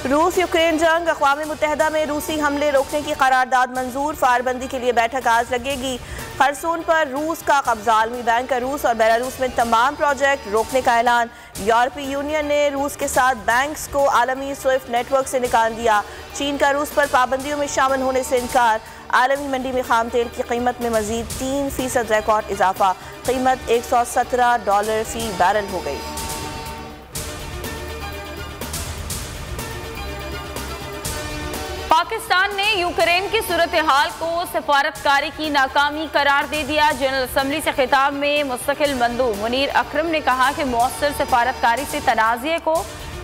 रूस यूक्रेन जंग, अक़वाम मुत्तहिदा में रूसी हमले रोकने की करारदाद मंजूर। फायरबंदी के लिए बैठक आज लगेगी। खरसून पर रूस का कब्जा, आलमी बैंक का रूस और बेलारूस में तमाम प्रोजेक्ट रोकने का ऐलान। यूरोपीय यूनियन ने रूस के साथ बैंक्स को आलमी स्विफ्ट नेटवर्क से निकाल दिया। चीन का रूस पर पाबंदियों में शामिल होने से इनकार। आलमी मंडी में खाम तेल की कीमत में मजीद 3% रिकॉर्ड इजाफा। कीमत $117 फी बैरल हो गई। पाकिस्तान ने यूक्रेन की सूरत हाल को सफारतकारी की नाकामी करार दे दिया। जनरल असम्बली से खिताब में मुस्तकिल मंदूब मुनीर अकरम ने कहा कि मौसर सफारतकारी से तनाज़े को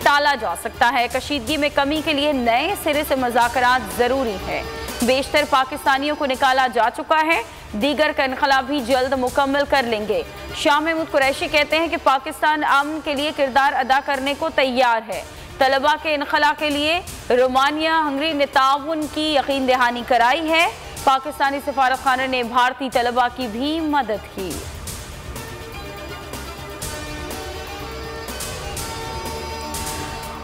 टाला जा सकता है। कशीदगी में कमी के लिए नए सिरे से मुज़ाकरात ज़रूरी है। बेशतर पाकिस्तानियों को निकाला जा चुका है। दीगर का इनखला भी जल्द मुकम्मल कर लेंगे। शाह महमूद कुरैशी कहते हैं कि पाकिस्तान अमन के लिए किरदार अदा करने को तैयार है। तलबा के इनखला के लिए रोमानिया हंगरी ने ताउन की यकीन दहानी कराई है। पाकिस्तानी सफारत खाना ने भारतीय तलबा की भी मदद की।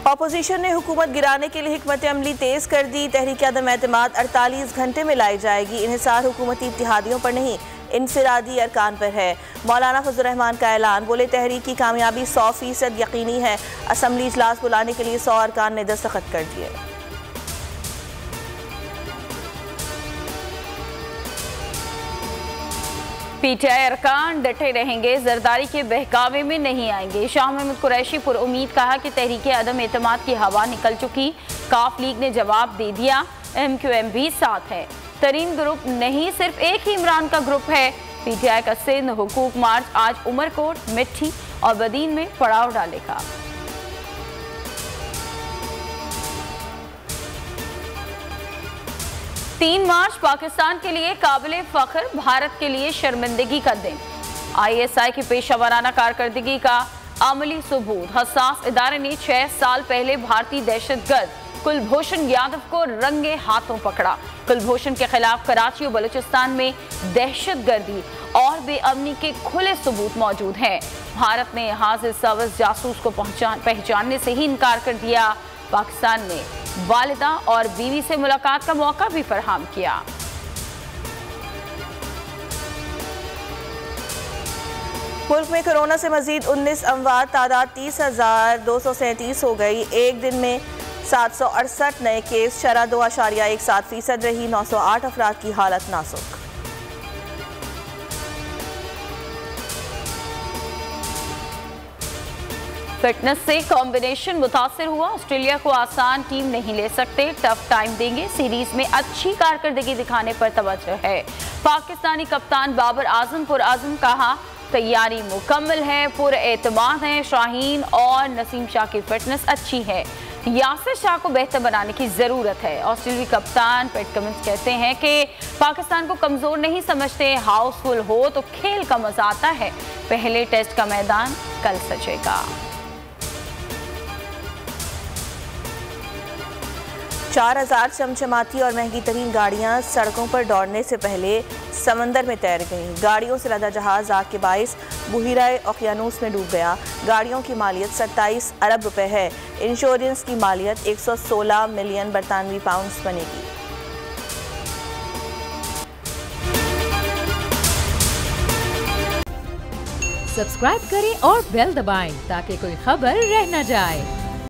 अपोजिशन ने हुकूमत गिराने के लिए हिकमत अमली तेज कर दी। तहरीक अदम एतमाद 48 घंटे में लाई जाएगी। इन्हिसार हुकूमती इत्तिहादियों पर नहीं, इंफरादी अरकान पर है। मौलाना फजल रहमान का ऐलान, बोले तहरीक की कामयाबी 100% यकीनी है। असम्बली इजलास बुलाने के लिए 100 अरकान ने दस्तखत कर दिए। पीटीआई अरकान डटे रहेंगे, जरदारी के बहकावे में नहीं आएंगे। शाह महमूद कुरैशी पर उम्मीद कहा कि तहरीक अदम एतमाद की हवा निकल चुकी। काफ लीग ने जवाब दे दिया। MQM भी साथ है। तरीन ग्रुप नहीं, सिर्फ एक ही इमरान का ग्रुप है। पीटीआई का सिंध हुकूक मार्च आज उमरकोट, मिट्टी और बदीन में पड़ाव डालेगा। तीन मार्च पाकिस्तान के लिए काबिले फख्र, भारत के लिए शर्मिंदगी का दिन। ISI की पेशा वराना कारकर्दगी का अमली सबूत। हसास इदारे ने 6 साल पहले भारतीय दहशतगर्द कुलभूषण यादव को रंगे हाथों पकड़ा। कुलभूषण के खिलाफ कराची और बलूचिस्तान में दहशतगर्दी और बेअमनी के खुले सबूत मौजूद हैं। भारत ने हाजिर सब्ज़ जासूस को पहचानने से ही इनकार कर दिया। पाकिस्तान ने वालिदा और बीवी से मुलाकात का मौका भी फराहम किया। मुल्क में कोरोना से मजीद 19 अमवात, तादाद 30,237 हो गई। एक दिन में 768 नए केस, शरह 2.17% रही। 908 अफराद की हालत नाजुक। फिटनेस से कॉम्बिनेशन मुतासिर हुआ। ऑस्ट्रेलिया को आसान टीम नहीं ले सकते, टफ टाइम देंगे। सीरीज में अच्छी कारकर्दगी दिखाने पर तवज्जो है। पाकिस्तानी कप्तान बाबर आजम पुरआज़म कहा, तैयारी मुकम्मल है, पूरे एतमाद है। शाहीन और नसीम शाह की फिटनेस अच्छी है। यासिर शाह को बेहतर बनाने की जरूरत है। ऑस्ट्रेलियाई कप्तान पैट कमिंस कहते हैं कि पाकिस्तान को कमजोर नहीं समझते। हाउसफुल हो तो खेल का मजा आता है। पहले टेस्ट का मैदान कल सजेगा। 4000 चमचमाती और महंगी तरीन गाड़ियां सड़कों पर दौड़ने से पहले समंदर में तैर गईं। गाड़ियों से लदा जहाज आग के बाइस बुहिराए ओकियानूस में डूब गया। गाड़ियों की मालियत 27 अरब रुपए है। इंश्योरेंस की मालियत 116 मिलियन बरतानवी पाउंड्स बनेगी। सब्सक्राइब करें और बेल दबाएं ताकि कोई खबर रह न जाए।